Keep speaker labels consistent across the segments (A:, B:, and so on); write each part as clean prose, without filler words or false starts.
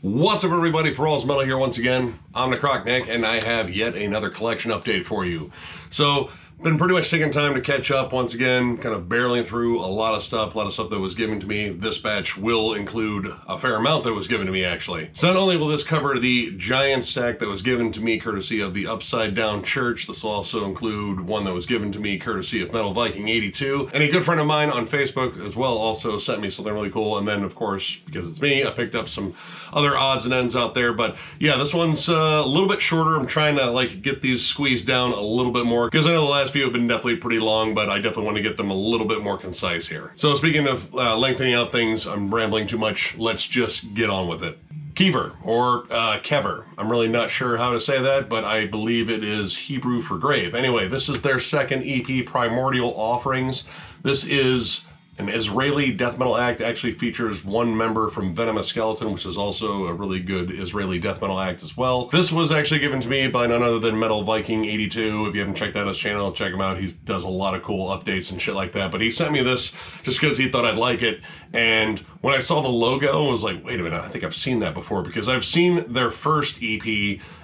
A: What's up, everybody? Thralls Metal here once again. I'm Necrotic, and I have yet another collection update for you. So, been pretty much taking time to catch up once again, kind of barreling through a lot of stuff that was given to me. This batch will include a fair amount that was given to me, actually. So not only will this cover the giant stack that was given to me courtesy of the Upside Down Church, this will also include one that was given to me courtesy of Metal Viking 82. And a good friend of mine on Facebook as well also sent me something really cool. And then, of course, because it's me, I picked up some other odds and ends out there. But yeah, this one's a little bit shorter. I'm trying to get these squeezed down a little bit more because I know the last few have been definitely pretty long, but I definitely want to get them a little bit more concise here. So speaking of lengthening out things, I'm rambling too much. Let's just get on with it. Kever, or Kever. I'm really not sure how to say that, but I believe it is Hebrew for grave. Anyway, this is their second EP, Primordial Offerings. This is an Israeli death metal act. Actually features one member from Venomous Skeleton, which is also a really good Israeli death metal act as well. This was actually given to me by none other than Metal Viking 82. If you haven't checked out his channel, check him out. He does a lot of cool updates and shit like that. But he sent me this just because he thought I'd like it. And when I saw the logo, I was like, wait a minute, I think I've seen that before, because I've seen their first EP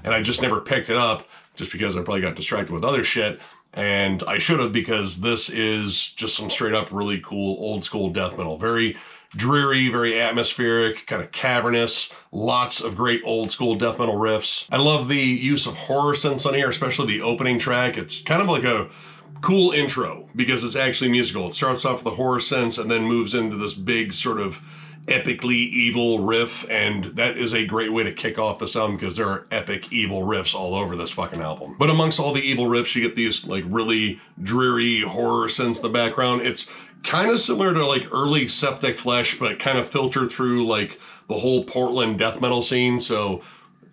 A: and I just never picked it up just because I probably got distracted with other shit. And I should have, because this is just some straight up really cool old school death metal. Very dreary, very atmospheric, kind of cavernous, lots of great old school death metal riffs. I love the use of horror synths on here, especially the opening track. It's kind of like a cool intro because it's actually musical. It starts off with the horror synths and then moves into this big sort of epically evil riff, and that is a great way to kick off this album because there are epic evil riffs all over this fucking album. But amongst all the evil riffs, you get these really dreary horror synths in the background. It's kind of similar to early Septic Flesh, but kind of filtered through the whole Portland death metal scene. So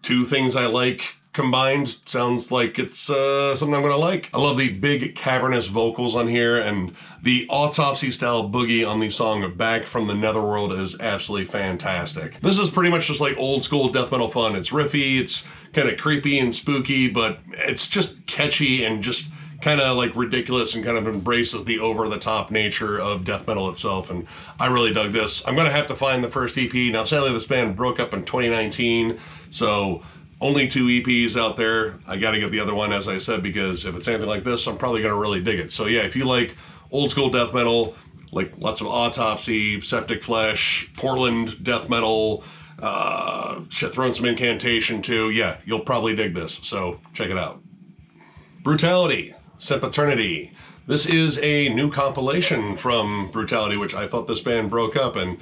A: two things I like combined. Sounds like it's something I'm gonna like. I love the big cavernous vocals on here, and the autopsy style boogie on the song Back from the Netherworld is absolutely fantastic. This is pretty much just old school death metal fun. It's riffy, it's kind of creepy and spooky, but it's just catchy and just kind of ridiculous and kind of embraces the over-the-top nature of death metal itself, and I really dug this. I'm gonna have to find the first EP. Now sadly this band broke up in 2019, so only 2 EPs out there. I gotta get the other one, as I said, because if it's anything like this, I'm probably gonna really dig it. So yeah, if you like old school death metal, lots of Autopsy, Septic Flesh, Portland death metal, throwing some Incantation too, yeah, you'll probably dig this, so check it out. Brutality Sepmiternity. This is a new compilation from Brutality, which I thought this band broke up, and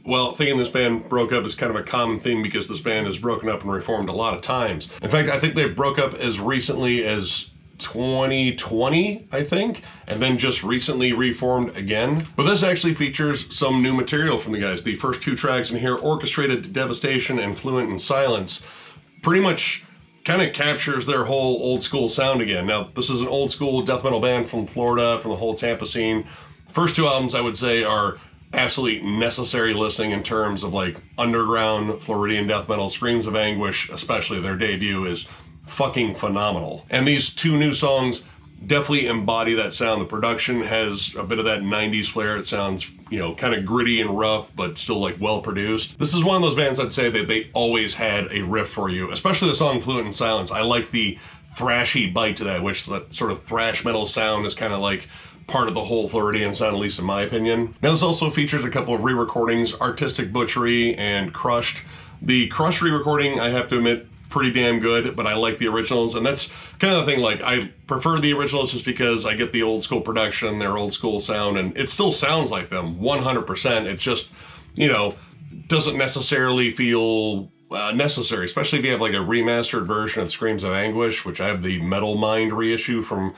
A: well, thinking this band broke up is kind of a common thing because this band has broken up and reformed a lot of times. In fact, I think they broke up as recently as 2020, I think, and then just recently reformed again. But this actually features some new material from the guys. The first 2 tracks in here, Orchestrated Devastation and Fluent in Silence, pretty much kind of captures their whole old school sound again. Now, this is an old school death metal band from Florida, from the whole Tampa scene. First 2 albums, I would say, are absolutely necessary listening in terms of underground Floridian death metal. Screams of Anguish, especially their debut, is fucking phenomenal. And these 2 new songs definitely embody that sound. The production has a bit of that 90s flair. It sounds, kind of gritty and rough, but still well produced. This is one of those bands I'd say that they always had a riff for you, especially the song Fluent in Silence. I like the thrashy bite to that, which that sort of thrash metal sound is kind of part of the whole Floridian sound, at least in my opinion. Now this also features a couple of re-recordings, Artistic Butchery and Crushed. The Crushed re-recording, I have to admit, pretty damn good, but I like the originals, and that's kind of the thing, I prefer the originals just because I get the old school production, their old school sound, and it still sounds like them 100%. It just, doesn't necessarily feel necessary, especially if you have a remastered version of Screams of Anguish, which I have the Metal Mind reissue from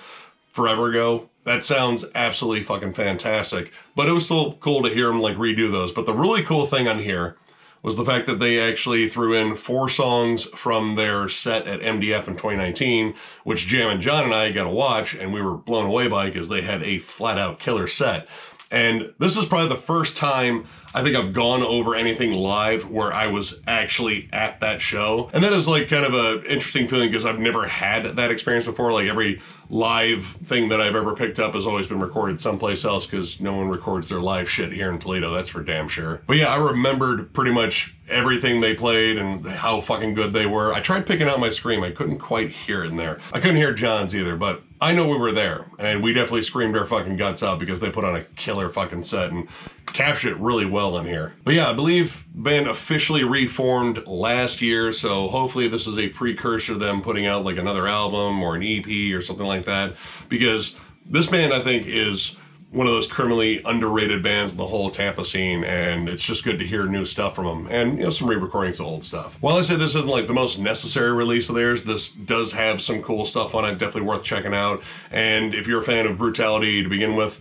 A: forever ago. That sounds absolutely fucking fantastic, but it was still cool to hear them redo those. But the really cool thing on here was the fact that they actually threw in 4 songs from their set at MDF in 2019, which Jam and John and I got to watch, and we were blown away by because they had a flat out killer set. And this is probably the first time I think I've gone over anything live where I was actually at that show. And that is like kind of a interesting feeling because I've never had that experience before. Like every live thing that I've ever picked up has always been recorded someplace else because no one records their live shit here in Toledo, that's for damn sure. But yeah, I remembered pretty much everything they played and how fucking good they were. I tried picking out my scream, I couldn't quite hear it in there. I couldn't hear John's either, but I know we were there, and we definitely screamed our fucking guts out because they put on a killer fucking set and captured it really well in here. But yeah, I believe band officially reformed last year, so hopefully this is a precursor to them putting out like another album or an EP or something like that, because this band I think is one of those criminally underrated bands in the whole Tampa scene, and it's just good to hear new stuff from them, and you know, some re-recordings of old stuff. While I say this isn't like the most necessary release of theirs, this does have some cool stuff on it, definitely worth checking out. And if you're a fan of Brutality to begin with,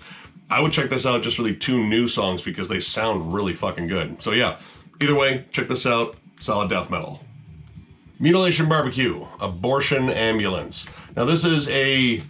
A: I would check this out just for the 2 new songs because they sound really fucking good. So yeah, either way, check this out, solid death metal. Mutilation Barbecue, Abortion Ambulance. Now this is a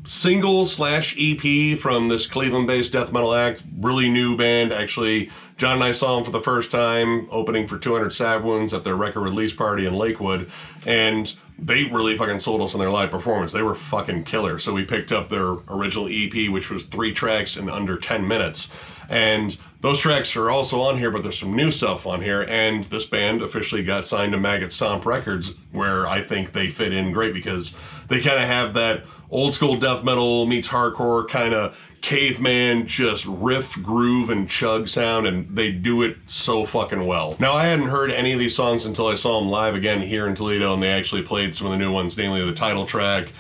A: single/EP from this Cleveland-based death metal act. Really new band, actually. John and I saw them for the first time opening for 200 Stab Wounds at their record release party in Lakewood, and they really fucking sold us on their live performance. They were fucking killer. So we picked up their original EP, which was 3 tracks in under 10 minutes. And those tracks are also on here, but there's some new stuff on here. And this band officially got signed to Maggot Stomp Records, where I think they fit in great because they kind of have that old school death metal meets hardcore kind of caveman, just riff, groove, and chug sound, and they do it so fucking well. Now, I hadn't heard any of these songs until I saw them live again here in Toledo, and they actually played some of the new ones, namely the title track,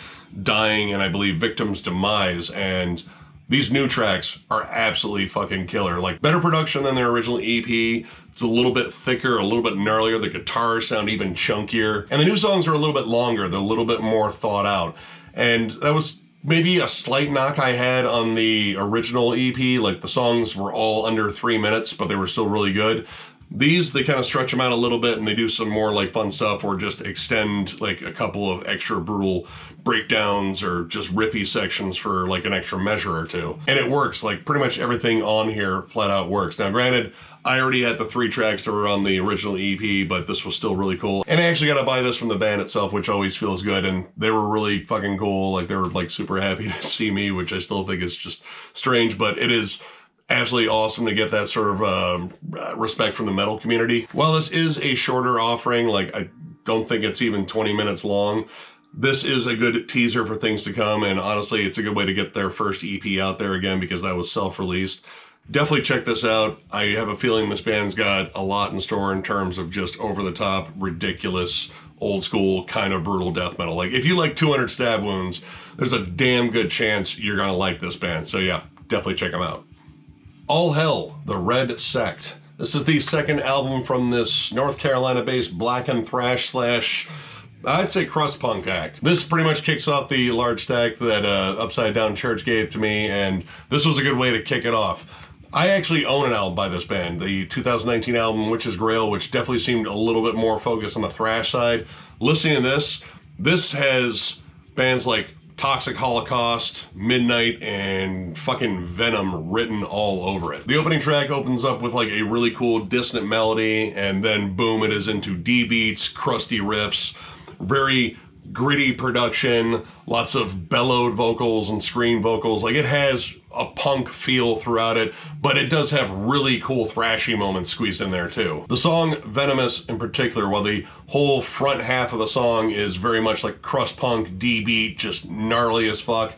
A: Dying, and I believe Victim's Demise, and these new tracks are absolutely fucking killer. Like, better production than their original EP. It's a little bit thicker, a little bit gnarlier. The guitars sound even chunkier. And the new songs are a little bit longer. They're a little bit more thought out. And that was maybe a slight knock I had on the original EP. Like, the songs were all under 3 minutes, but they were still really good. These, they kind of stretch them out a little bit and they do some more like fun stuff or just extend like a couple of extra brutal breakdowns or just riffy sections for like an extra measure or two. And it works. Like, pretty much everything on here flat out works. Now, granted, I already had the 3 tracks that were on the original EP, but this was still really cool. And I actually got to buy this from the band itself, which always feels good. And they were really fucking cool. Like, they were like super happy to see me, which I still think is just strange, but it is absolutely awesome to get that sort of respect from the metal community. While this is a shorter offering, like, I don't think it's even 20 minutes long, this is a good teaser for things to come. And honestly, it's a good way to get their first EP out there again because that was self-released. Definitely check this out. I have a feeling this band's got a lot in store in terms of just over-the-top, ridiculous, old-school, kind of brutal death metal. Like, if you like 200 Stab Wounds, there's a damn good chance you're going to like this band. So yeah, definitely check them out. All Hell, The Red Sect. This is the second album from this North Carolina-based black and thrash slash, I'd say, crust punk act. This pretty much kicks off the large stack that Upside Down Church gave to me, and this was a good way to kick it off. I actually own an album by this band, the 2019 album Witch's Grail, which definitely seemed a little bit more focused on the thrash side. Listening to this has bands like Toxic Holocaust, Midnight, and fucking Venom written all over it. The opening track opens up with like a really cool dissonant melody, and then boom, it is into D beats, crusty riffs, very gritty production, lots of bellowed vocals and screen vocals. Like, it has a punk feel throughout it, but it does have really cool thrashy moments squeezed in there too. The song Venomous in particular, while the whole front half of the song is very much like crust punk, D-beat, just gnarly as fuck,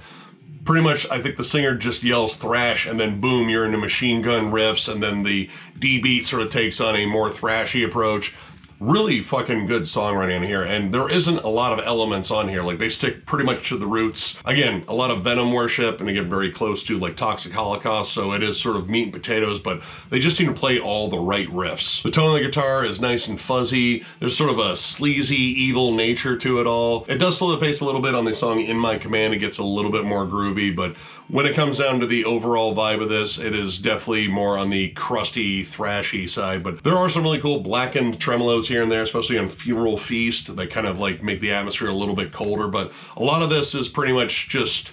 A: pretty much I think the singer just yells thrash and then boom, you're into machine gun riffs, and then the D-beat sort of takes on a more thrashy approach. Really fucking good songwriting in here, and there isn't a lot of elements on here. Like, they stick pretty much to the roots. Again, a lot of Venom worship, and they get very close to like Toxic Holocaust, so it is sort of meat and potatoes, but they just seem to play all the right riffs. The tone of the guitar is nice and fuzzy. There's sort of a sleazy, evil nature to it all. It does slow the pace a little bit on the song In My Command. It gets a little bit more groovy, but when it comes down to the overall vibe of this, it is definitely more on the crusty, thrashy side. But there are some really cool blackened tremolos here and there, especially on Funeral Feast, that kind of like make the atmosphere a little bit colder. But a lot of this is pretty much just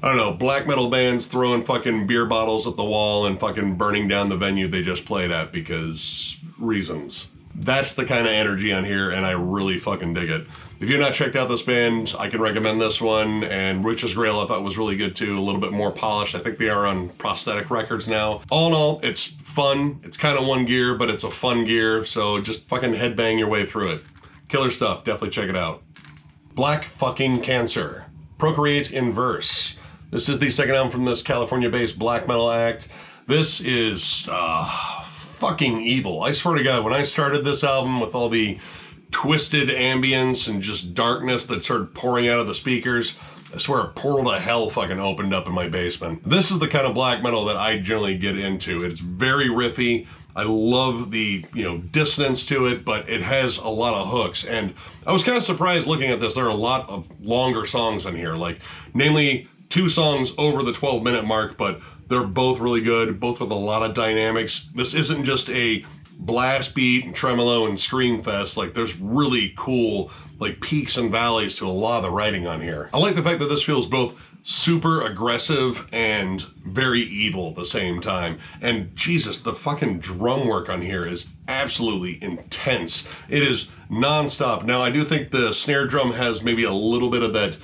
A: I don't know, black metal bands throwing fucking beer bottles at the wall and fucking burning down the venue they just played at because reasons. That's the kind of energy on here, and I really fucking dig it. If you've not checked out this band, I can recommend this one, and Witch's Grail I thought was really good too, a little bit more polished. I think they are on Prosthetic Records now. All in all, it's fun. It's kind of one gear, but it's a fun gear, so just fucking headbang your way through it. Killer stuff, definitely check it out. Black fucking Cancer. Procreate in Verse. This is the second album from this California-based black metal act. This is fucking evil. I swear to God, when I started this album with all the twisted ambience and just darkness that started pouring out of the speakers, I swear a portal to hell fucking opened up in my basement. This is the kind of black metal that I generally get into. It's very riffy. I love the, dissonance to it, but it has a lot of hooks. And I was kind of surprised looking at this. There are a lot of longer songs in here, like namely 2 songs over the 12-minute mark, but they're both really good, both with a lot of dynamics. This isn't just a blast beat and tremolo and scream fest. Like, there's really cool like peaks and valleys to a lot of the writing on here. I like the fact that this feels both super aggressive and very evil at the same time. And Jesus, the fucking drum work on here is absolutely intense. It is nonstop. Now, I do think the snare drum has maybe a little bit of that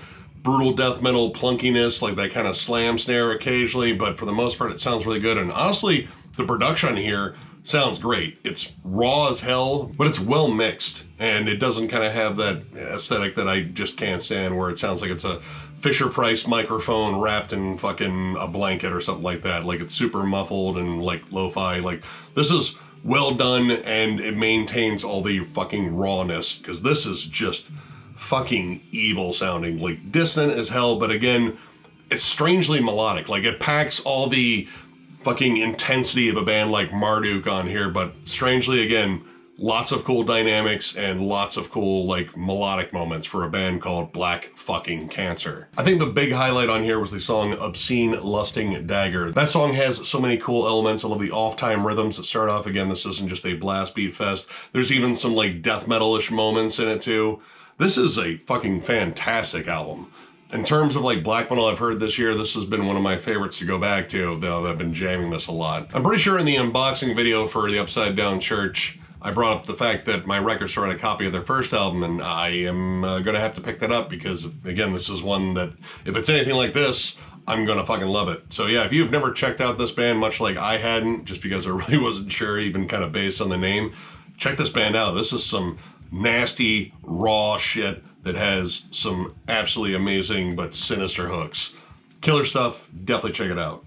A: brutal death metal plunkiness, like that kind of slam snare occasionally, but for the most part, it sounds really good. And honestly, the production here sounds great. It's raw as hell, but it's well mixed, and it doesn't kind of have that aesthetic that I just can't stand, where it sounds like it's a Fisher-Price microphone wrapped in fucking a blanket or something like that. Like, it's super muffled and like lo-fi. Like, this is well done, and it maintains all the fucking rawness, because this is just fucking evil sounding, like dissonant as hell, but again, it's strangely melodic. Like, it packs all the fucking intensity of a band like Marduk on here, but strangely, again, lots of cool dynamics and lots of cool like melodic moments for a band called Black fucking Cancer. I think the big highlight on here was the song Obscene Lusting Dagger. That song has so many cool elements. I love the off-time rhythms that start off. Again, this isn't just a blast beat fest. There's even some like death metal-ish moments in it too. This is a fucking fantastic album. In terms of like black metal I've heard this year, this has been one of my favorites to go back to, though I've been jamming this a lot. I'm pretty sure in the unboxing video for the Upside Down Church, I brought up the fact that my record store had a copy of their first album, and I am going to have to pick that up because, again, this is one that, if it's anything like this, I'm going to fucking love it. So yeah, if you've never checked out this band, much like I hadn't, just because I really wasn't sure, even kind of based on the name, check this band out. This is some nasty, raw shit that has some absolutely amazing but sinister hooks. Killer stuff, definitely check it out.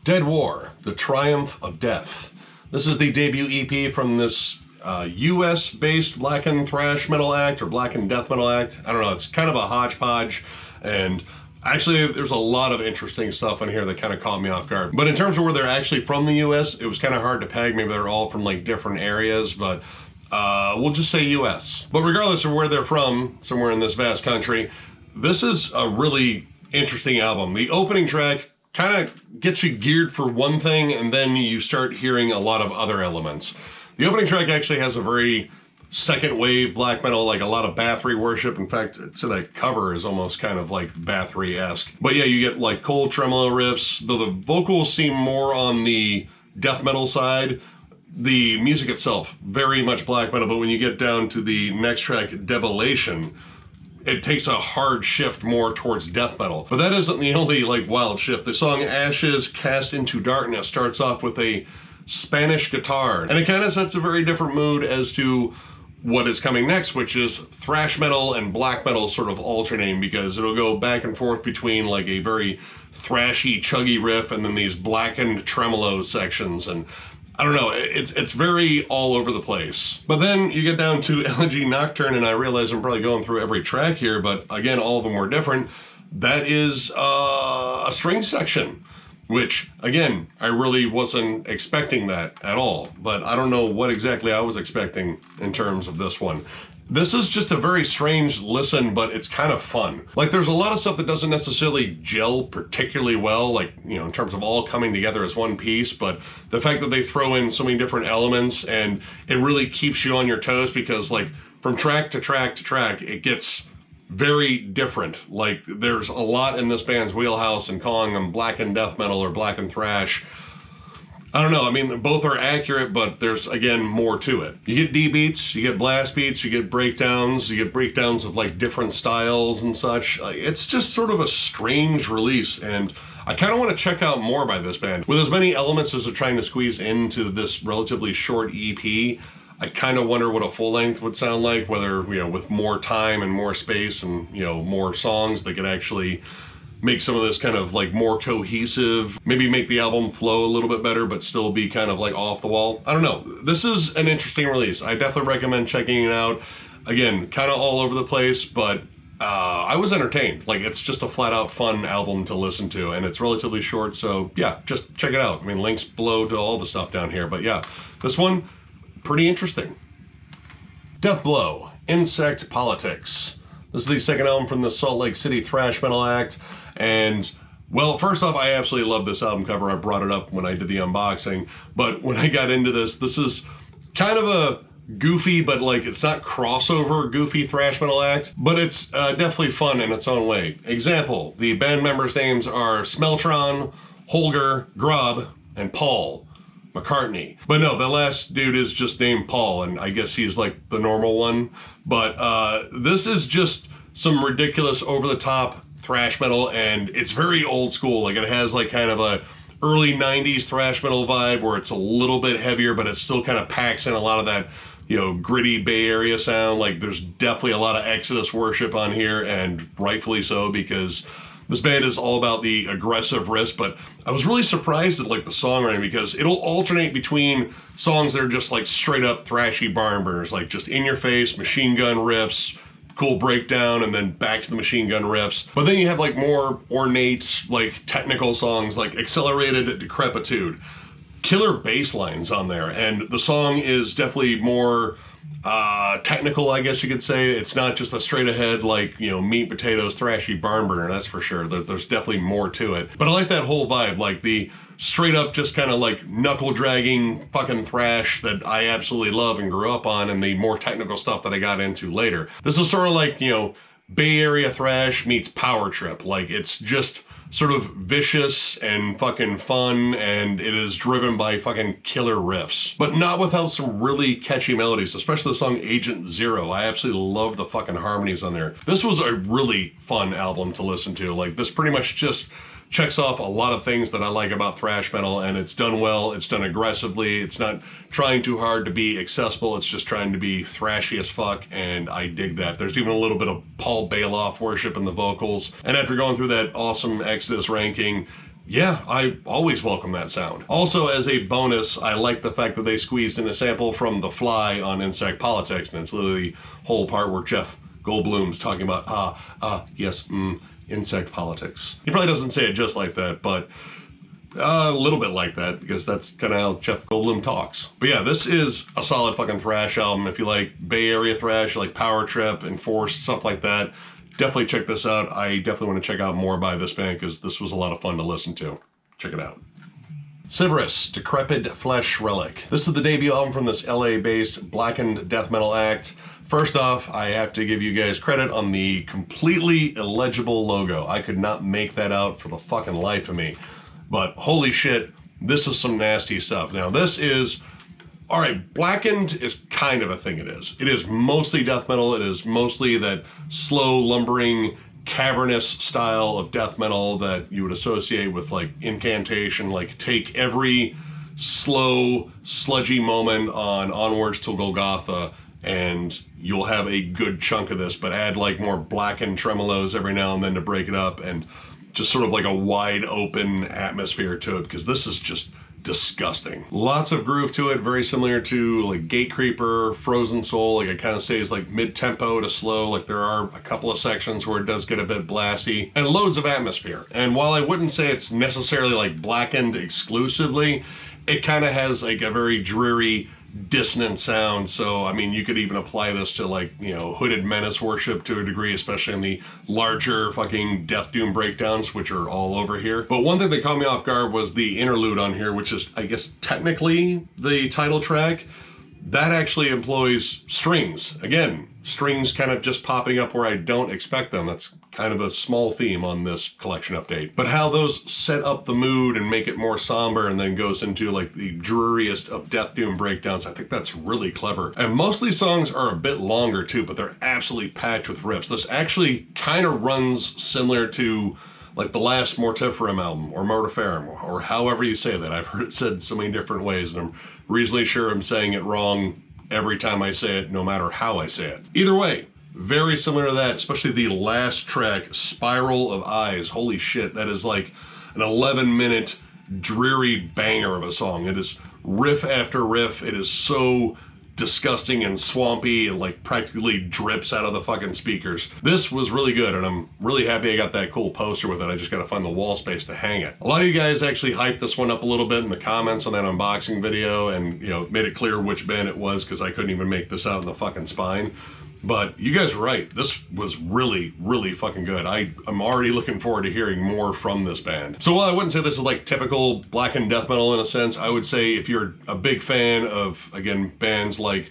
A: Dead War, The Triumph of Death. This is the debut EP from this US-based blackened thrash metal act, or blackened death metal act. I don't know, it's kind of a hodgepodge, and actually there's a lot of interesting stuff in here that kind of caught me off guard. But in terms of where they're actually from the US, it was kind of hard to peg. Maybe they're all from like different areas, but we'll just say US. But regardless of where they're from, somewhere in this vast country, this is a really interesting album. The opening track kind of gets you geared for one thing, and then you start hearing a lot of other elements. The opening track actually has a very second wave black metal, like a lot of Bathory worship. In fact, so that cover is almost kind of like Bathory-esque. But yeah, you get like cold tremolo riffs, though the vocals seem more on the death metal side. The music itself, very much black metal, but when you get down to the next track, Debilation, it takes a hard shift more towards death metal. But that isn't the only like wild shift. The song Ashes Cast into Darkness starts off with a Spanish guitar, and it kind of sets a very different mood as to what is coming next, which is thrash metal and black metal sort of alternating, because it'll go back and forth between like a very thrashy, chuggy riff and then these blackened tremolo sections, and I don't know, it's very all over the place. But then you get down to Elegy Nocturne, and I realize I'm probably going through every track here, but again, all of them were different. That is a string section, which, again, I really wasn't expecting that at all. But I don't know what exactly I was expecting in terms of this one. This is just a very strange listen, but it's kind of fun. Like, there's a lot of stuff that doesn't necessarily gel particularly well, like, in terms of all coming together as one piece, but the fact that they throw in so many different elements, and it really keeps you on your toes, because, like, from track to track to track, it gets very different. Like, there's a lot in this band's wheelhouse, and calling them blackened death metal or blackened thrash, I don't know. I mean, both are accurate, but there's, again, more to it. You get D beats, you get blast beats, you get breakdowns of like different styles and such. It's just sort of a strange release, and I kind of want to check out more by this band. With as many elements as they're trying to squeeze into this relatively short EP, I kind of wonder what a full length would sound like, whether, you know, with more time and more space and, you know, more songs, they could actually make some of this kind of like more cohesive, maybe make the album flow a little bit better, but still be kind of like off the wall. I don't know. This is an interesting release. I definitely recommend checking it out. Again, kind of all over the place, but I was entertained. Like, it's just a flat out fun album to listen to, and it's relatively short. So yeah, just check it out. I mean, links below to all the stuff down here, but yeah, this one, pretty interesting. Deathblow, Insect Politics. This is the second album from the Salt Lake City thrash metal act. And, well, first off, I absolutely love this album cover. I brought it up when I did the unboxing. But when I got into this, this is kind of a goofy, but like, it's not crossover goofy thrash metal act, but it's definitely fun in its own way. Example, the band members' names are Smeltron, Holger, Grob, and Paul McCartney. But no, the last dude is just named Paul, and I guess he's like the normal one. But this is just some ridiculous over-the-top thrash metal, and it's very old school. Like, it has like kind of a early 90s thrash metal vibe where it's a little bit heavier, but it still kind of packs in a lot of that, you know, gritty Bay Area sound. Like, there's definitely a lot of Exodus worship on here, and rightfully so, because this band is all about the aggressive riffs. But I was really surprised at like the songwriting, because it'll alternate between songs that are just like straight up thrashy barn burners, like just in your face machine gun riffs, cool breakdown, and then back to the machine gun riffs. But then you have like more ornate, like technical songs like Accelerated Decrepitude, killer bass lines on there, and the song is definitely more technical, I guess you could say. It's not just a straight ahead, like, you know, meat, potatoes, thrashy barn burner, that's for sure. There's definitely more to it. But I like that whole vibe, like the straight up just kind of like knuckle dragging fucking thrash that I absolutely love and grew up on, and the more technical stuff that I got into later. This is sort of like, you know, Bay Area thrash meets power trip. Like, it's just sort of vicious and fucking fun, and it is driven by fucking killer riffs, but not without some really catchy melodies, especially the song Agent Zero. I absolutely love the fucking harmonies on there. This was a really fun album to listen to. Like, this pretty much just checks off a lot of things that I like about thrash metal, and it's done well, it's done aggressively, it's not trying too hard to be accessible, it's just trying to be thrashy as fuck, and I dig that. There's even a little bit of Paul Bailoff worship in the vocals, and after going through that awesome Exodus ranking, yeah, I always welcome that sound. Also, as a bonus, I like the fact that they squeezed in a sample from The Fly on Insect Politics, and it's literally the whole part where Jeff Goldblum's talking about, insect politics. He probably doesn't say it just like that, but a little bit like that, because that's kind of how Jeff Goldblum talks. But yeah, this is a solid fucking thrash album. If you like Bay Area thrash, you like Power Trip, Enforced, stuff like that, definitely check this out. I definitely want to check out more by this band, because this was a lot of fun to listen to. Check it out. Severus, Decrepit Flesh Relic. This is the debut album from this LA-based blackened death metal act. First off, I have to give you guys credit on the completely illegible logo. I could not make that out for the fucking life of me. But holy shit, this is some nasty stuff. Now, this is, all right, blackened is kind of a thing it is. It is mostly death metal. It is mostly that slow, lumbering, cavernous style of death metal that you would associate with like incantation. Like, take every slow, sludgy moment on Onwards to Golgotha, and you'll have a good chunk of this, but add like more blackened tremolos every now and then to break it up, and just sort of like a wide open atmosphere to it, because this is just disgusting. Lots of groove to it, very similar to like Gatecreeper, Frozen Soul. Like, it kind of stays like mid-tempo to slow. Like, there are a couple of sections where it does get a bit blasty, and loads of atmosphere. And while I wouldn't say it's necessarily like blackened exclusively, it kind of has like a very dreary, dissonant sound. So I mean, you could even apply this to like, you know, Hooded Menace worship to a degree, especially in the larger fucking Death Doom breakdowns, which are all over here. But one thing that caught me off guard was the interlude on here, which is, I guess, technically the title track. that actually employs strings. Again, strings kind of just popping up where I don't expect them. That's kind of a small theme on this collection update. But how those set up the mood and make it more somber and then goes into like the dreariest of Death Doom breakdowns, I think that's really clever. And most of these songs are a bit longer too, but they're absolutely packed with riffs. This actually kind of runs similar to like the last Mortiferum album, or Mortiferum, or however you say that. I've heard it said so many different ways, and I'm reasonably sure I'm saying it wrong every time I say it, no matter how I say it. Either way, very similar to that, especially the last track, Spiral of Eyes. Holy shit, that is like an 11-minute dreary banger of a song. It is riff after riff. It is so disgusting and swampy and like practically drips out of the fucking speakers. This was really good, and I'm really happy I got that cool poster with it. I just gotta find the wall space to hang it. A lot of you guys actually hyped this one up a little bit in the comments on that unboxing video, and you know, made it clear which band it was because I couldn't even make this out in the fucking spine. But you guys were right. This was really, really fucking good. I'm already looking forward to hearing more from this band. So while I wouldn't say this is like typical blackened death metal in a sense, I would say if you're a big fan of, again, bands like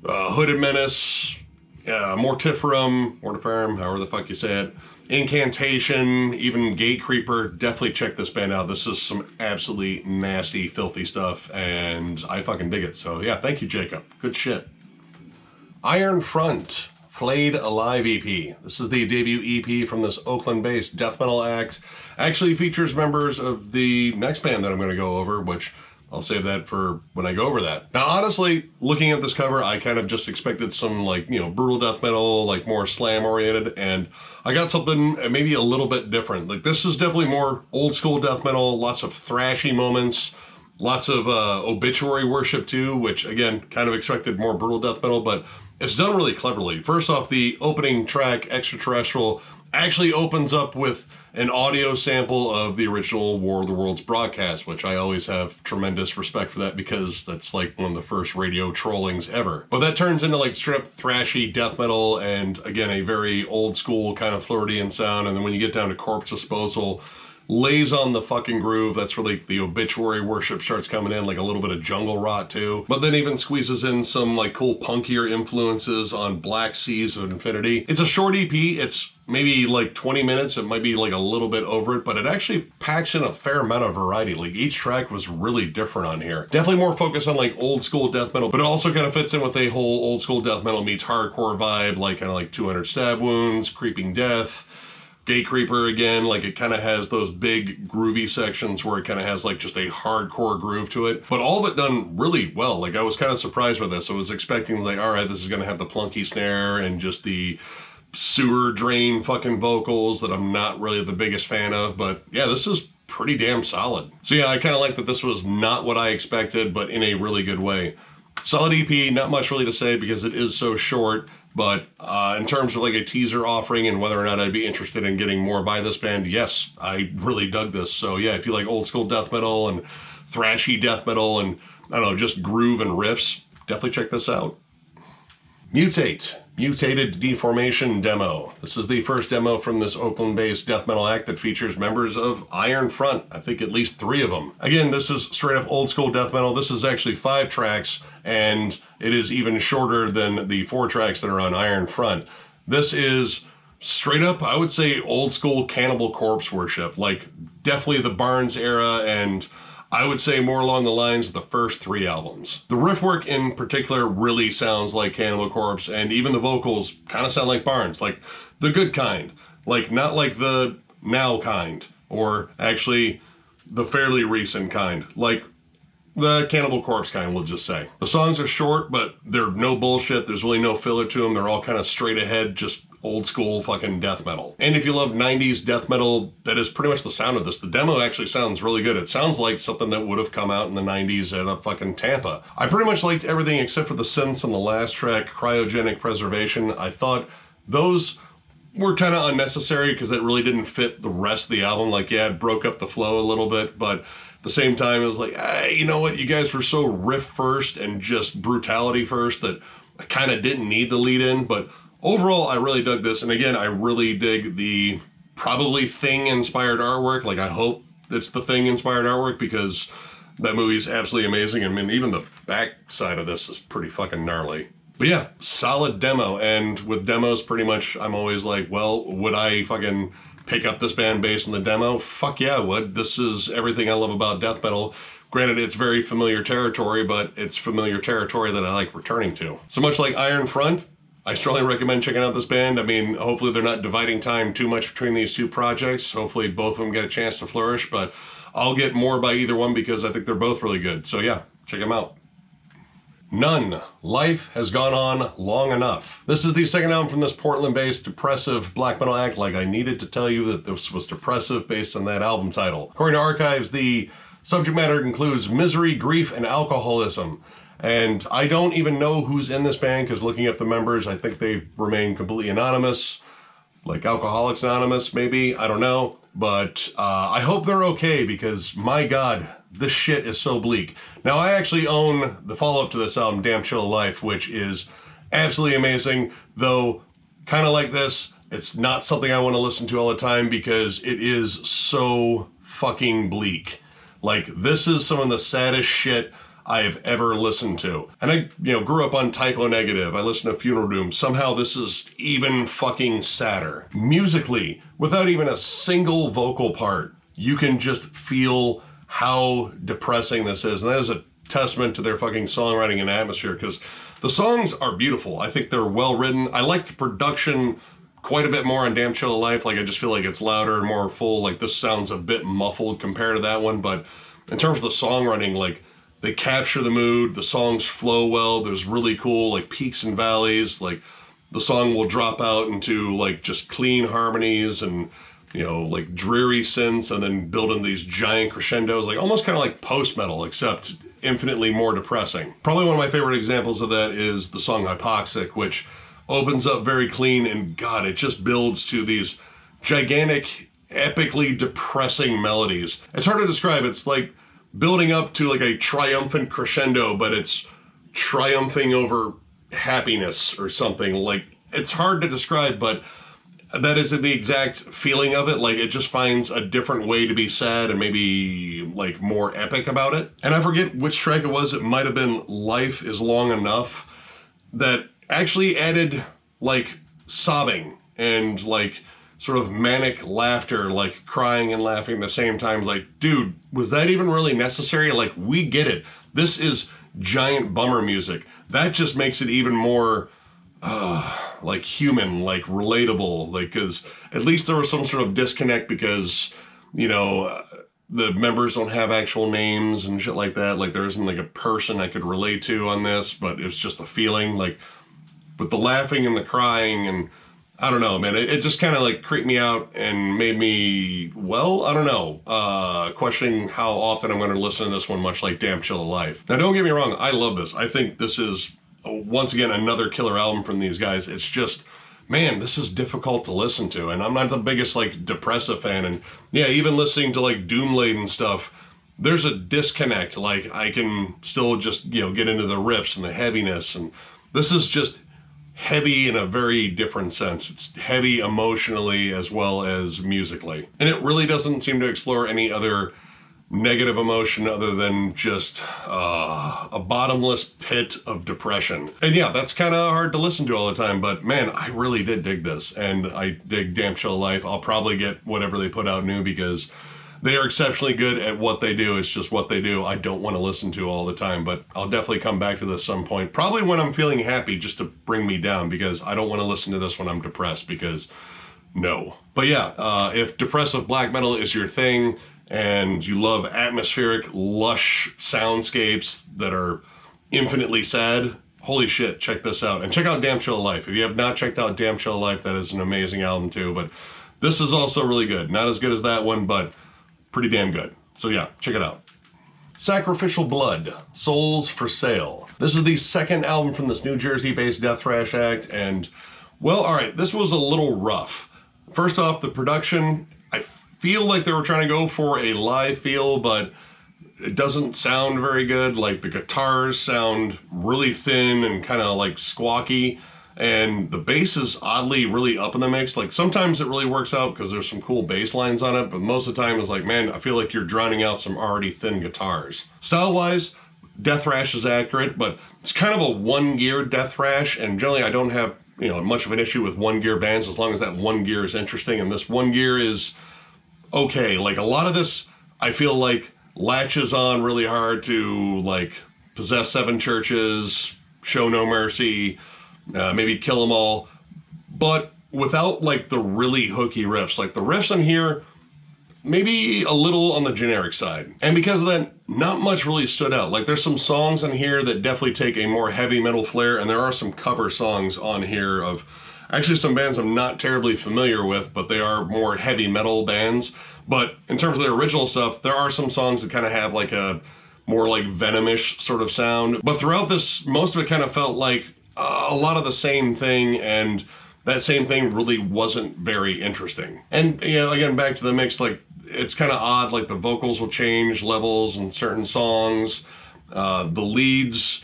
A: Hooded Menace, Mortiferum, however the fuck you say it, Incantation, even Gatecreeper, definitely check this band out. This is some absolutely nasty, filthy stuff, and I fucking dig it. So yeah, thank you, Jacob. Good shit. Iron Front, Flayed Alive EP. This is the debut EP from this Oakland-based death metal act. Actually features members of the next band that I'm going to go over, which I'll save that for when I go over that. Now, honestly, looking at this cover, I kind of just expected some, like, you know, brutal death metal, like more slam-oriented, and I got something maybe a little bit different. Like, this is definitely more old-school death metal, lots of thrashy moments, lots of obituary worship too, which, again, kind of expected more brutal death metal, but it's done really cleverly. First off, the opening track, Extraterrestrial, actually opens up with an audio sample of the original War of the Worlds broadcast, which I always have tremendous respect for that because that's like one of the first radio trollings ever. But that turns into like straight up thrashy death metal and, again, a very old school kind of Floridian sound. And then when you get down to Corpse Disposal, lays on the fucking groove. That's where like the obituary worship starts coming in, like a little bit of jungle rot too. But then even squeezes in some like cool punkier influences on Black Seas of Infinity. It's a short EP. It's maybe like 20 minutes. It might be like a little bit over it, but it actually packs in a fair amount of variety. Like each track was really different on here. Definitely more focused on like old school death metal, but it also kind of fits in with a whole old school death metal meets hardcore vibe, like kind of like 200 Stab Wounds, Creeping Death, Gatecreeper again. Like it kind of has those big groovy sections where it kind of has like just a hardcore groove to it, but all of it done really well. Like I was kind of surprised with this. I was expecting like, all right, this is going to have the plunky snare and just the sewer drain fucking vocals that I'm not really the biggest fan of, but yeah, this is pretty damn solid. So yeah, I kind of like that this was not what I expected, but in a really good way. Solid EP, not much really to say because it is so short, but in terms of like a teaser offering and whether or not I'd be interested in getting more by this band, yes, I really dug this. So yeah, if you like old school death metal and thrashy death metal and, I don't know, just groove and riffs, definitely check this out. Mutate Mutated Deformation demo. This is the first demo from this Oakland-based death metal act that features members of Iron Front. I think at least 3 of them. Again, this is straight up old school death metal. This is actually 5 tracks, and it is even shorter than the 4 tracks that are on Iron Front. This is straight up, I would say, old school Cannibal Corpse worship. Like, definitely the Barnes era, and I would say more along the lines of the first 3 albums. The riff work in particular really sounds like Cannibal Corpse, and even the vocals kind of sound like Barnes, like the good kind. Like, not like the now kind, or actually the fairly recent kind, like the Cannibal Corpse kind, we'll just say. The songs are short, but they're no bullshit. There's really no filler to them. They're all kind of straight ahead, just old school fucking death metal. And if you love 90s death metal, that is pretty much the sound of this. The demo actually sounds really good. It sounds like something that would have come out in the 90s at fucking Tampa. I pretty much liked everything except for the synths on the last track, Cryogenic Preservation. I thought those were kind of unnecessary because it really didn't fit the rest of the album. Like, yeah, it broke up the flow a little bit, but at the same time, it was like, hey, you know what? You guys were so riff first and just brutality first that I kind of didn't need the lead in, but overall, I really dug this, and again, I really dig the probably Thing-inspired artwork. Like, I hope it's the Thing-inspired artwork because That movie's absolutely amazing. I mean, even the back side of this is pretty fucking gnarly. But yeah, solid demo. And with demos, pretty much, I'm always like, well, would I fucking pick up this band based on the demo? Fuck yeah, I would. This is everything I love about death metal. Granted, it's very familiar territory, but it's familiar territory that I like returning to. So much like Iron Front, I strongly recommend checking out this band. I mean, hopefully they're not dividing time too much between these two projects. Hopefully both of them get a chance to flourish, but I'll get more by either one because I think they're both really good. So yeah, check them out. None. Life has gone on long enough. This is the second album from this Portland-based depressive black metal act. Like, I needed to tell you that this was depressive based on that album title. According to Archives, the subject matter includes misery, grief, and alcoholism. And I don't even know who's in this band because looking up the members, I think they remain completely anonymous. Like Alcoholics Anonymous, maybe. I don't know. But I hope they're okay because, my God, this shit is so bleak. Now, I actually own the follow-up to this album, Damn Chill Life, which is absolutely amazing. Though, kind of like this, it's not something I want to listen to all the time because it is so fucking bleak. Like, this is some of the saddest shit I have ever listened to. And I, grew up on Typo Negative. I listened to Funeral Doom. Somehow this is even fucking sadder. Musically, without even a single vocal part, you can just feel how depressing this is. And that is a testament to their fucking songwriting and atmosphere because the songs are beautiful. I think they're well written. I like the production quite a bit more on Damn Chill Life. Like, I just feel like it's louder and more full. Like, this sounds a bit muffled compared to that one. But in terms of the songwriting, like, they capture the mood, the songs flow well, there's really cool, like, peaks and valleys, like, the song will drop out into, like, just clean harmonies and, like, dreary synths, and then build in these giant crescendos, like, almost kind of like post-metal, except infinitely more depressing. Probably one of my favorite examples of that is the song Hypoxic, which opens up very clean, and God, it just builds to these gigantic, epically depressing melodies. It's hard to describe, it's like building up to like a triumphant crescendo, but it's triumphing over happiness or something. Like, it's hard to describe, but that is the exact feeling of it. Like, it just finds a different way to be sad and maybe like more epic about it. And I forget which track it was. It might have been Life is Long Enough that actually added like sobbing and like sort of manic laughter, like crying and laughing at the same time. It's like, dude, was that even really necessary? Like, we get it. This is giant bummer music. That just makes it even more, like, human, like, relatable. Like, because at least there was some sort of disconnect because, the members don't have actual names and shit like that. Like, there isn't, like, a person I could relate to on this, but it's just a feeling. Like, with the laughing and the crying and I don't know, man. It just kind of like creeped me out and made me, well, I don't know, questioning how often I'm going to listen to this one, much like Damn Chill Life. Now, don't get me wrong. I love this. I think this is, once again, another killer album from these guys. It's just, man, this is difficult to listen to. And I'm not the biggest, like, depressive fan. And yeah, even listening to, like, Doomladen stuff, there's a disconnect. Like, I can still just, get into the riffs and the heaviness. And this is just heavy in a very different sense. It's heavy emotionally as well as musically. And it really doesn't seem to explore any other negative emotion other than just a bottomless pit of depression. And yeah, that's kind of hard to listen to all the time, but man, I really did dig this. And I dig Damn Chill Life. I'll probably get whatever they put out new because they are exceptionally good at what they do. It's just what they do. I don't want to listen to all the time, but I'll definitely come back to this some point. Probably when I'm feeling happy, just to bring me down, because I don't want to listen to this when I'm depressed, because no. But yeah, if depressive black metal is your thing and you love atmospheric, lush soundscapes that are infinitely sad, holy shit, check this out. And check out Damn Chill Life. If you have not checked out Damn Chill Life, that is an amazing album too. But this is also really good. Not as good as that one, but pretty damn good. So yeah, check it out. Sacrificial Blood, Souls for Sale. This is the second album from this New Jersey-based death thrash act, and, well, alright, this was a little rough. First off, the production, I feel like they were trying to go for a live feel, but it doesn't sound very good. Like, the guitars sound really thin and kind of, like, squawky. And the bass is oddly really up in the mix. Like sometimes it really works out because there's some cool bass lines on it, but most of the time it's like, man, I feel like you're drowning out some already thin guitars. Style-wise, Death Thrash is accurate, but it's kind of a one-gear Death Thrash, and generally I don't have, you know, much of an issue with one-gear bands as long as that one gear is interesting, and this one gear is okay. Like a lot of this, I feel like latches on really hard to like Possess Seven Churches, Show No Mercy, maybe Kill 'Em All, but without like the really hooky riffs. Like the riffs in here, maybe a little on the generic side. And because of that, not much really stood out. Like there's some songs in here that definitely take a more heavy metal flair, and there are some cover songs on here of actually some bands I'm not terribly familiar with, but they are more heavy metal bands. But in terms of their original stuff, there are some songs that kind of have like a more like Venomish sort of sound. But throughout this, most of it kind of felt like a lot of the same thing, and that same thing really wasn't very interesting. And, you know, again, back to the mix, like, it's kind of odd, like the vocals will change levels in certain songs. The leads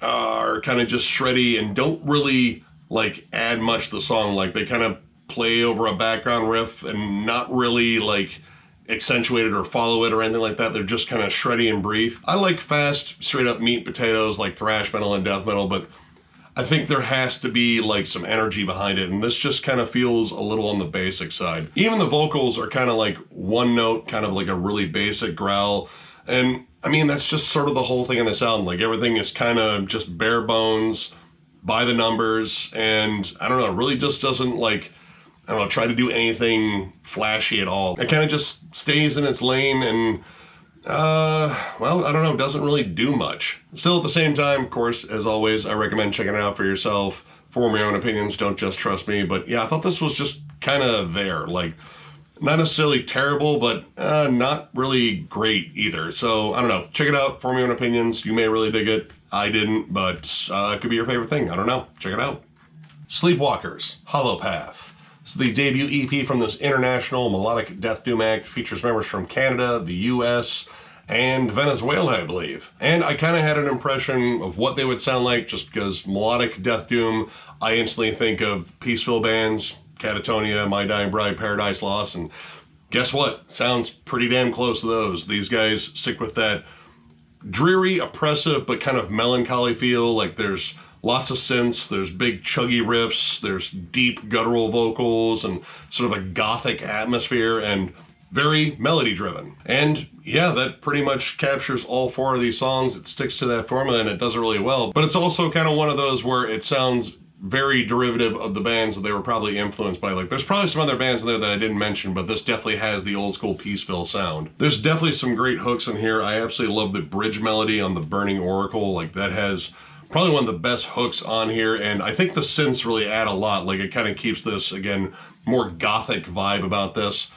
A: are kind of just shreddy and don't really, like, add much to the song. Like, they kind of play over a background riff and not really, like, accentuate it or follow it or anything like that. They're just kind of shreddy and brief. I like fast, straight-up meat potatoes like thrash metal and death metal, but I think there has to be like some energy behind it, and this just kind of feels a little on the basic side. Even the vocals are kind of like one note, kind of like a really basic growl, and I mean that's just sort of the whole thing in this album. Like everything is kind of just bare bones, by the numbers, and I don't know, it really just doesn't like, I don't know, try to do anything flashy at all. It kind of just stays in its lane and well, I don't know, doesn't really do much. Still, at the same time, of course, as always, I recommend checking it out for yourself. Form your own opinions, don't just trust me. But yeah, I thought this was just kind of there. Like, not necessarily terrible, but not really great either. So, I don't know. Check it out, form your own opinions. You may really dig it. I didn't, but it could be your favorite thing. I don't know. Check it out. Sleepwalkers Hollowpath. This is the debut EP from this international melodic death doom act. Features members from Canada, the US, and Venezuela, I believe. And I kind of had an impression of what they would sound like just because melodic death doom, I instantly think of Peaceville bands, Catatonia, My Dying Bride, Paradise Lost, and guess what? Sounds pretty damn close to those. These guys stick with that dreary, oppressive, but kind of melancholy feel. Like there's lots of synths, there's big chuggy riffs, there's deep guttural vocals, and sort of a gothic atmosphere, and very melody driven. And yeah, that pretty much captures all four of these songs. It sticks to that formula and it does it really well. But it's also kind of one of those where it sounds very derivative of the bands that they were probably influenced by. Like there's probably some other bands in there that I didn't mention, but this definitely has the old school Peaceville sound. There's definitely some great hooks in here. I absolutely love the bridge melody on the Burning Oracle. Like that has probably one of the best hooks on here, and I think the synths really add a lot. Like it kind of keeps this, again, more gothic vibe about this.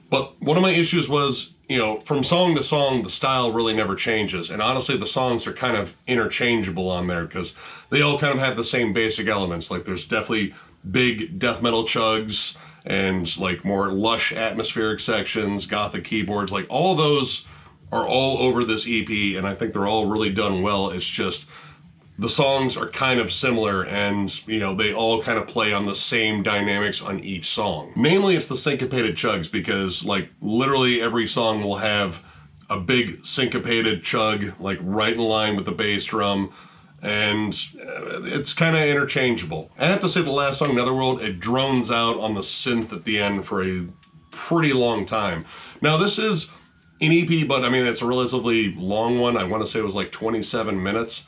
A: But one of my issues was, you know, from song to song, the style really never changes. And honestly, the songs are kind of interchangeable on there because they all kind of have the same basic elements. Like there's definitely big death metal chugs and like more lush atmospheric sections, gothic keyboards, like all those are all over this EP, and I think they're all really done well. It's just the songs are kind of similar, and you know, they all kind of play on the same dynamics on each song. Mainly it's the syncopated chugs, because like literally every song will have a big syncopated chug like right in line with the bass drum, and it's kind of interchangeable. I have to say the last song, Netherworld, it drones out on the synth at the end for a pretty long time. Now this is an EP, but I mean it's a relatively long one. I want to say it was like 27 minutes.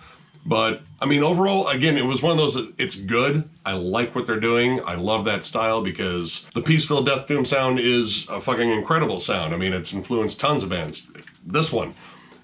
A: But, I mean, overall, again, it was one of those that it's good. I like what they're doing. I love that style because the Peaceville Death Doom sound is a fucking incredible sound. I mean, it's influenced tons of bands. This one.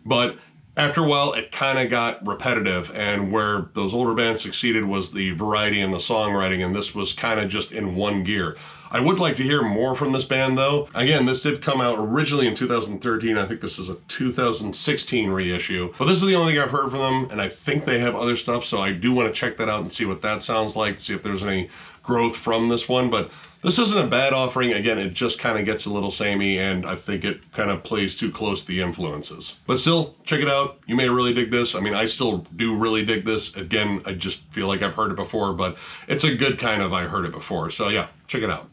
A: But after a while, it kind of got repetitive, and where those older bands succeeded was the variety in the songwriting, and this was kind of just in one gear. I would like to hear more from this band, though. Again, this did come out originally in 2013. I think this is a 2016 reissue. But this is the only thing I've heard from them, and I think they have other stuff, so I do want to check that out and see what that sounds like, see if there's any growth from this one. But This isn't a bad offering. Again, it just kind of gets a little samey, and I think it kind of plays too close to the influences. But still, check it out. You may really dig this. I mean, I still do really dig this. Again, I just feel like I've heard it before, but it's a good kind of I heard it before. So yeah, check it out.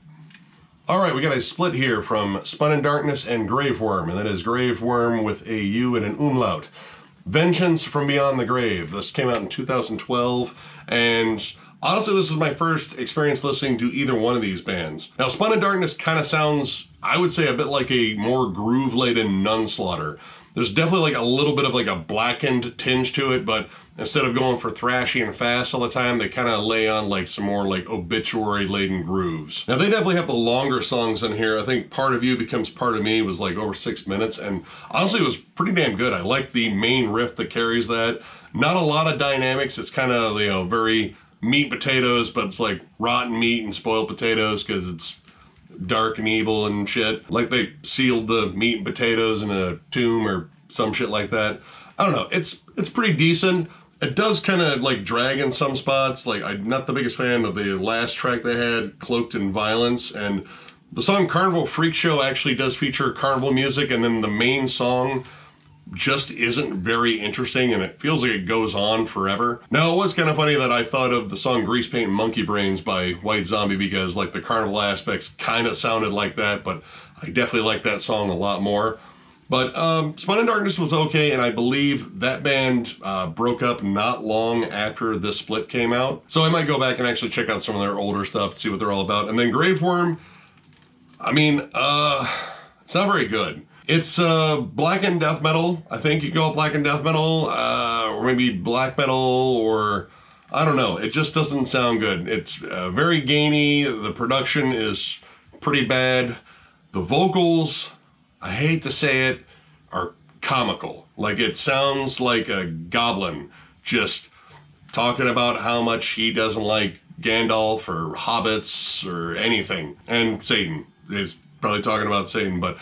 A: All right, we got a split here from Spun in Darkness and Gravewurm, and that is Gravewurm with a U and an umlaut. Vengeance from Beyond the Grave. This came out in 2012, and honestly, this is my first experience listening to either one of these bands. Now, Spun in Darkness kind of sounds, I would say, a bit like a more groove-laden Nunslaughter. There's definitely like a little bit of like a blackened tinge to it, but instead of going for thrashy and fast all the time, they kind of lay on like some more like obituary-laden grooves. Now, they definitely have the longer songs in here. I think Part of You Becomes Part of Me was like over 6 minutes, and honestly, it was pretty damn good. I like the main riff that carries that. Not a lot of dynamics. It's kind of, you know, very meat potatoes, but it's like rotten meat and spoiled potatoes because it's dark and evil and shit. Like they sealed the meat and potatoes in a tomb or some shit like that. I don't know. It's pretty decent. It does kind of like drag in some spots. Like, I'm not the biggest fan of the last track they had, Cloaked in Violence, and the song Carnival Freak Show actually does feature carnival music, and then the main song just isn't very interesting, and it feels like it goes on forever. Now, it was kind of funny that I thought of the song Grease Paint and Monkey Brains by White Zombie because like the carnival aspects kind of sounded like that, but I definitely like that song a lot more. But Spun in Darkness was okay, and I believe that band broke up not long after this split came out. So I might go back and actually check out some of their older stuff, see what they're all about. And then Gravewurm, I mean, it's not very good. It's blackened death metal. I think you can call it blackened death metal, or maybe black metal, or I don't know. It just doesn't sound good. It's very gainy. The production is pretty bad. The vocals, I hate to say it, are comical. Like, it sounds like a goblin just talking about how much he doesn't like Gandalf or hobbits or anything. And Satan is probably talking about Satan, but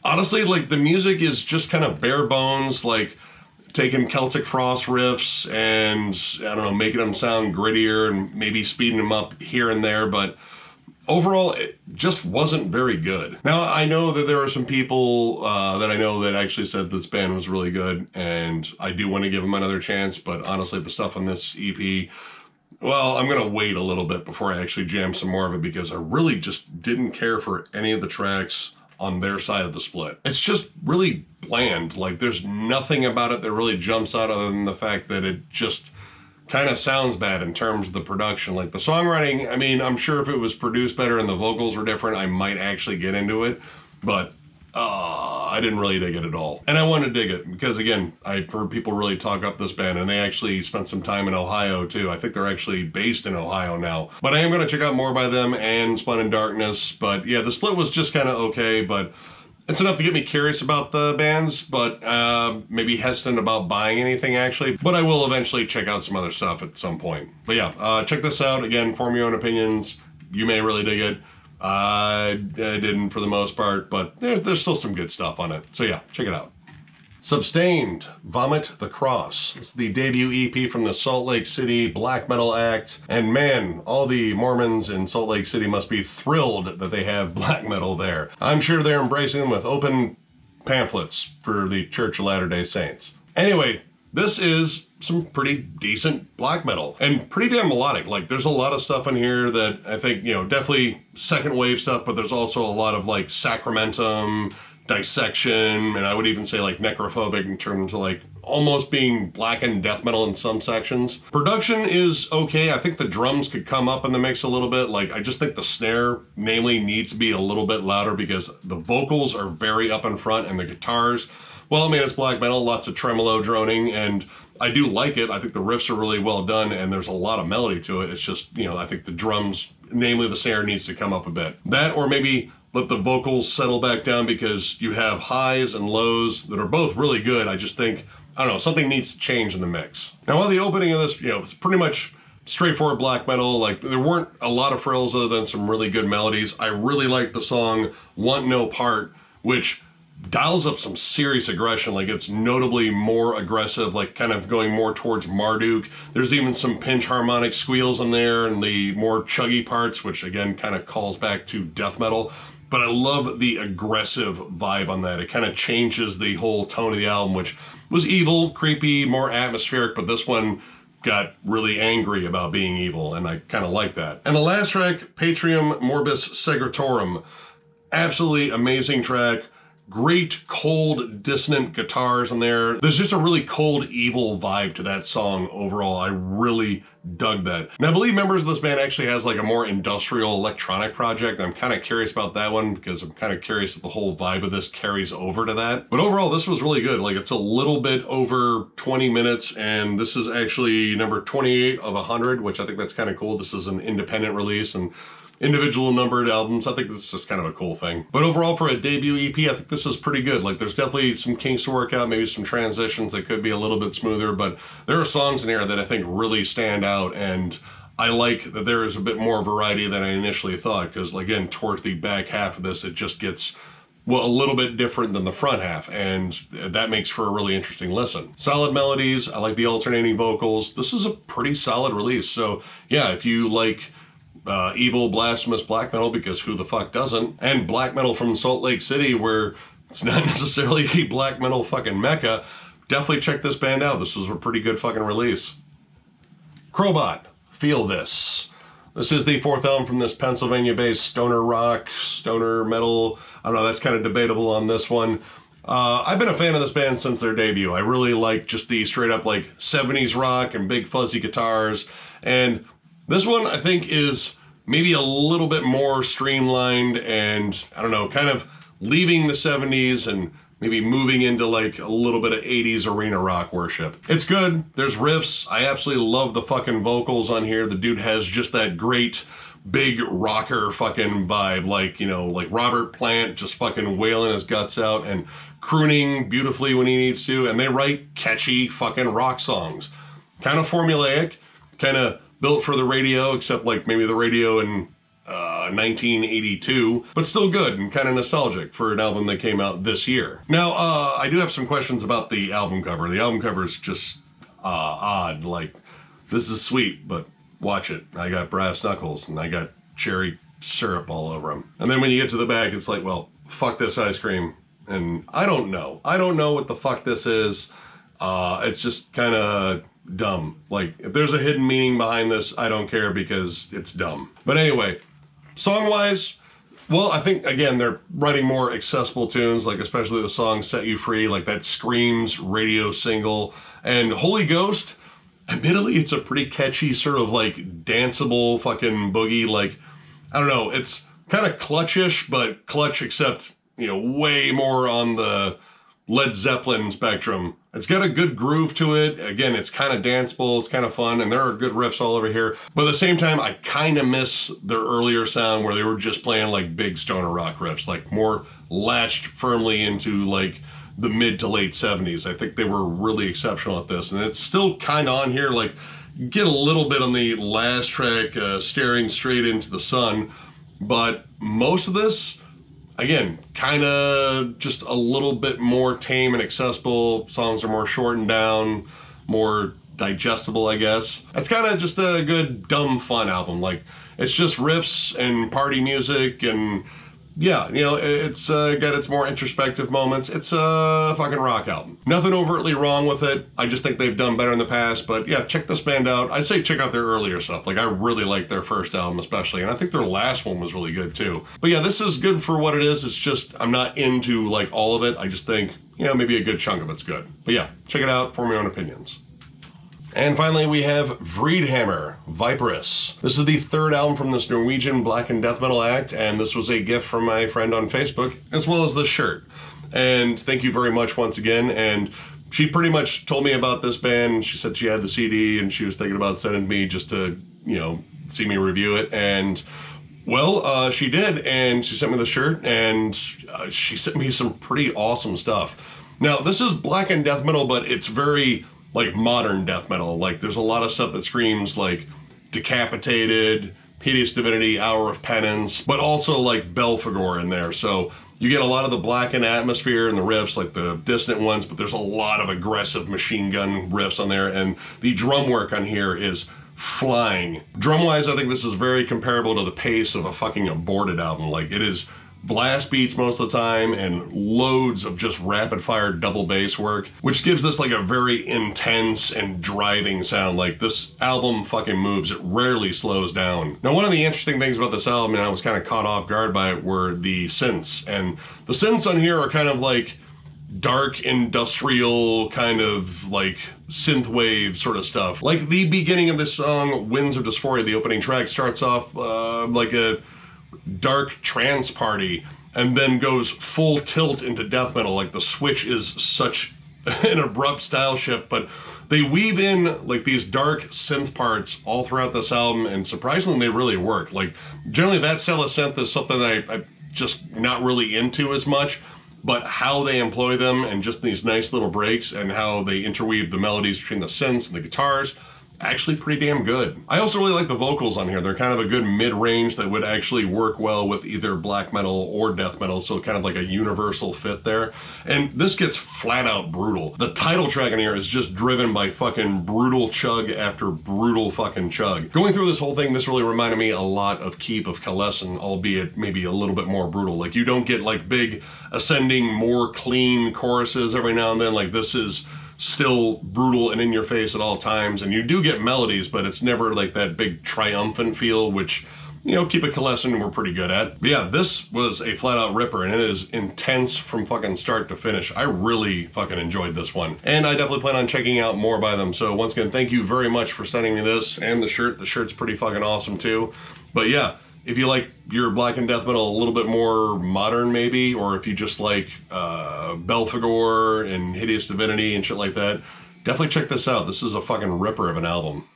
A: honestly, like, the music is just kind of bare bones, like taking Celtic Frost riffs and, I don't know, making them sound grittier and maybe speeding them up here and there, but overall, it just wasn't very good. Now, I know that there are some people that I know that actually said this band was really good, and I do want to give them another chance, but honestly, the stuff on this EP, well, I'm going to wait a little bit before I actually jam some more of it because I really just didn't care for any of the tracks on their side of the split. It's just really bland. Like, there's nothing about it that really jumps out other than the fact that it just kind of sounds bad in terms of the production. Like, the songwriting, I mean, I'm sure if it was produced better and the vocals were different, I might actually get into it, but I didn't really dig it at all. And I wanted to dig it because, again, I've heard people really talk up this band, and they actually spent some time in Ohio too. I think they're actually based in Ohio now. But I am going to check out more by them and Spun in Darkness. But yeah, the split was just kind of okay, but it's enough to get me curious about the bands, but maybe hesitant about buying anything actually. But I will eventually check out some other stuff at some point. But yeah, check this out. Again, form your own opinions. You may really dig it. I didn't for the most part, but there's still some good stuff on it. So yeah, check it out. Substained, Vomit the Cross. It's the debut EP from the Salt Lake City black metal act. And man, all the Mormons in Salt Lake City must be thrilled that they have black metal there. I'm sure they're embracing them with open pamphlets for the Church of Latter-day Saints. Anyway, this is some pretty decent black metal and pretty damn melodic. Like, there's a lot of stuff in here that I think, you know, definitely second wave stuff, but there's also a lot of like sacramentum, dissection, and I would even say like necrophobic in terms of like almost being blackened death metal in some sections. Production is okay. I think the drums could come up in the mix a little bit. Like, I just think the snare namely needs to be a little bit louder because the vocals are very up in front and the guitars, well, I mean, it's black metal, lots of tremolo droning, and I do like it. I think the riffs are really well done and there's a lot of melody to it. It's just, you know, I think the drums, namely the snare, needs to come up a bit. That, or maybe let the vocals settle back down because you have highs and lows that are both really good. I just think, I don't know, something needs to change in the mix. Now, while the opening of this, you know, it's pretty much straightforward black metal. Like, there weren't a lot of frills other than some really good melodies. I really liked the song Want No Part, which dials up some serious aggression. Like, it's notably more aggressive, like kind of going more towards Marduk. There's even some pinch harmonic squeals in there and the more chuggy parts, which again kind of calls back to death metal. But I love the aggressive vibe on that. It kind of changes the whole tone of the album, which was evil, creepy, more atmospheric, but this one got really angry about being evil, and I kind of like that. And the last track, Patrium Morbis Segretorum. Absolutely amazing track. Great, cold, dissonant guitars in there. There's just a really cold, evil vibe to that song overall. I really dug that. And I believe members of this band actually has like a more industrial electronic project. I'm kind of curious about that one because I'm kind of curious if the whole vibe of this carries over to that. But overall, this was really good. Like, it's a little bit over 20 minutes, and this is actually number 28 of 100, which I think that's kind of cool. This is an independent release, and individual numbered albums, I think this is just kind of a cool thing. But overall, for a debut EP, I think this is pretty good. Like, there's definitely some kinks to work out, maybe some transitions that could be a little bit smoother, but there are songs in here that I think really stand out, and I like that there is a bit more variety than I initially thought, because again, towards the back half of this, it just gets, well, a little bit different than the front half, and that makes for a really interesting listen. Solid melodies, I like the alternating vocals. This is a pretty solid release, so yeah, if you like evil, blasphemous black metal, because who the fuck doesn't, and black metal from Salt Lake City, where it's not necessarily a black metal fucking mecca, definitely check this band out. This was a pretty good fucking release. Crobot, Feel This. This is the fourth album from this Pennsylvania-based stoner rock, stoner metal. I don't know, that's kind of debatable on this one. I've been a fan of this band since their debut. I really like just the straight up like 70s rock and big fuzzy guitars, and this one, I think, is maybe a little bit more streamlined and, I don't know, kind of leaving the 70s and maybe moving into like a little bit of 80s arena rock worship. It's good. There's riffs. I absolutely love the fucking vocals on here. The dude has just that great big rocker fucking vibe, like, you know, like Robert Plant just fucking wailing his guts out and crooning beautifully when he needs to. And they write catchy fucking rock songs. Kind of formulaic, kind of built for the radio, except like maybe the radio in 1982, but still good and kind of nostalgic for an album that came out this year. Now, I do have some questions about the album cover. The album cover is just odd. Like, this is sweet, but watch it. I got brass knuckles and I got cherry syrup all over them. And then when you get to the back, it's like, well, fuck this ice cream. And I don't know. I don't know what the fuck this is. It's just kind of dumb. Like, if there's a hidden meaning behind this, I don't care because it's dumb. But anyway, song-wise, well, I think, again, they're writing more accessible tunes, like especially the song Set You Free, like that screams radio single. And Holy Ghost, admittedly, it's a pretty catchy sort of like danceable fucking boogie. Like, I don't know, it's kind of clutchish, but clutch except, you know, way more on the Led Zeppelin spectrum. It's got a good groove to it. Again, it's kind of danceable, it's kind of fun, and there are good riffs all over here. But at the same time, I kind of miss their earlier sound where they were just playing like big stoner rock riffs, like more latched firmly into like the mid to late 70s. I think they were really exceptional at this, and it's still kind of on here. Like, get a little bit on the last track, Staring Straight Into the Sun, but most of this, again, kind of just a little bit more tame and accessible. Songs are more shortened down, more digestible, I guess. It's kind of just a good, dumb, fun album. Like, it's just riffs and party music, and yeah, you know, it's got its more introspective moments. It's a fucking rock album. Nothing overtly wrong with it. I just think they've done better in the past. But yeah, check this band out. I'd say check out their earlier stuff. Like, I really like their first album especially, and I think their last one was really good too. But yeah, this is good for what it is. It's just, I'm not into like all of it. I just think, you know, maybe a good chunk of it's good. But yeah, check it out, form your own opinions. And finally, we have Vredehammer Viperous. This is the third album from this Norwegian black and death metal act, and this was a gift from my friend on Facebook, as well as this shirt. And thank you very much once again. And she pretty much told me about this band. She said she had the CD, and she was thinking about sending me just to, you know, see me review it. And well, she did, and she sent me the shirt, and she sent me some pretty awesome stuff. Now, this is black and death metal, but it's very like modern death metal. Like, there's a lot of stuff that screams like Decapitated, Hideous Divinity, Hour of Penance, but also like Belphegor in there. So you get a lot of the blackened atmosphere and the riffs, like the dissonant ones, but there's a lot of aggressive machine gun riffs on there, and the drum work on here is flying. Drum-wise, I think this is very comparable to the pace of a fucking Aborted album. Like, it is blast beats most of the time and loads of just rapid-fire double bass work, which gives this like a very intense and driving sound. Like, this album fucking moves. It rarely slows down. Now, one of the interesting things about this album, and I was kind of caught off guard by it, were the synths. And the synths on here are kind of like dark industrial kind of like synthwave sort of stuff. Like the beginning of this song, Winds of Dysphoria, the opening track, starts off like a dark trance party and then goes full tilt into death metal. Like, the switch is such an abrupt style shift, but they weave in like these dark synth parts all throughout this album, and surprisingly they really work. Like, generally that style of synth is something that I'm just not really into as much, but how they employ them and just these nice little breaks and how they interweave the melodies between the synths and the guitars, actually pretty damn good. I also really like the vocals on here. They're kind of a good mid-range that would actually work well with either black metal or death metal, so kind of like a universal fit there. And this gets flat out brutal. The title track in here is just driven by fucking brutal chug after brutal fucking chug. Going through this whole thing, this really reminded me a lot of Keep of Kalessin, albeit maybe a little bit more brutal. Like, you don't get like big ascending, more clean choruses every now and then. Like, this is still brutal and in your face at all times, and you do get melodies, but it's never like that big triumphant feel, which, you know, Keep It Kalessin we're pretty good at. But yeah, this was a flat out ripper, and it is intense from fucking start to finish. I really fucking enjoyed this one, and I definitely plan on checking out more by them. So once again, thank you very much for sending me this and the shirt. The shirt's pretty fucking awesome too. But yeah, if you like your black and death metal a little bit more modern maybe, or if you just like Belphegor and Hideous Divinity and shit like that, definitely check this out. This is a fucking ripper of an album.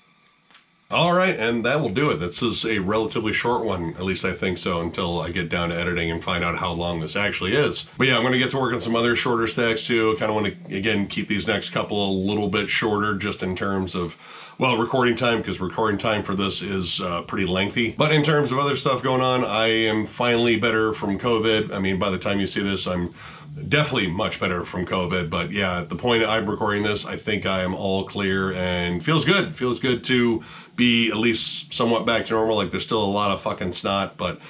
A: All right, and that will do it. This is a relatively short one, at least I think so, until I get down to editing and find out how long this actually is. But yeah, I'm going to get to work on some other shorter stacks too. I kind of want to, again, keep these next couple a little bit shorter just in terms of, well, recording time, because recording time for this is pretty lengthy. But in terms of other stuff going on, I am finally better from COVID. I mean, by the time you see this, I'm definitely much better from COVID. But yeah, at the point I'm recording this, I think I am all clear and feels good. Feels good to be at least somewhat back to normal. Like, there's still a lot of fucking snot, but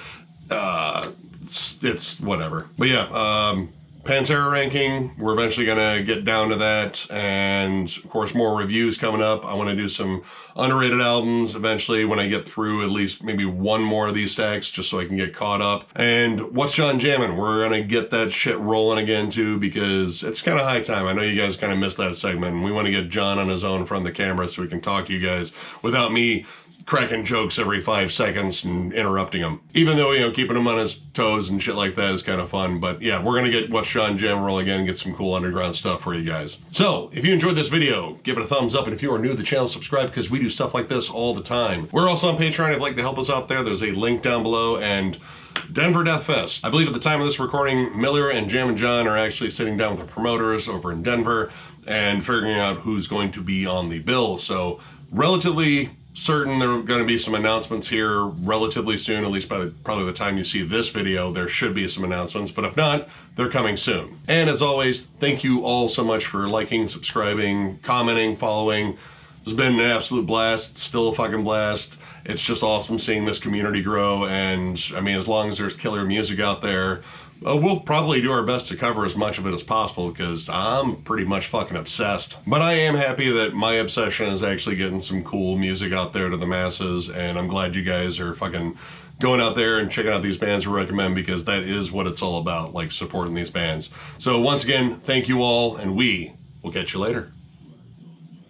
A: it's whatever. But yeah, Pantera ranking, we're eventually gonna get down to that, and of course more reviews coming up. I want to do some underrated albums eventually when I get through at least maybe one more of these stacks, just so I can get caught up. And What's John Jammin', we're gonna get that shit rolling again too, because it's kind of high time. I know you guys kind of missed that segment, and we want to get John on his own in front of the camera so we can talk to you guys without me cracking jokes every 5 seconds and interrupting him. Even though, you know, keeping him on his toes and shit like that is kind of fun. But yeah, we're gonna get What's John Jam roll again and get some cool underground stuff for you guys. So if you enjoyed this video, give it a thumbs up, and if you are new to the channel, subscribe, because we do stuff like this all the time. We're also on Patreon if you'd like to help us out there. There's a link down below. And Denver Death Fest. I believe at the time of this recording, Miller and Jam and John are actually sitting down with the promoters over in Denver and figuring out who's going to be on the bill. So relatively certain there are going to be some announcements here relatively soon, at least by probably the time you see this video, there should be some announcements, but if not, they're coming soon. And as always, thank you all so much for liking, subscribing, commenting, following. It's been an absolute blast. It's still a fucking blast. It's just awesome seeing this community grow, and I mean, as long as there's killer music out there, we'll probably do our best to cover as much of it as possible, because I'm pretty much fucking obsessed. But I am happy that my obsession is actually getting some cool music out there to the masses, and I'm glad you guys are fucking going out there and checking out these bands we recommend, because that is what it's all about, like supporting these bands. So once again, thank you all, and we will catch you later.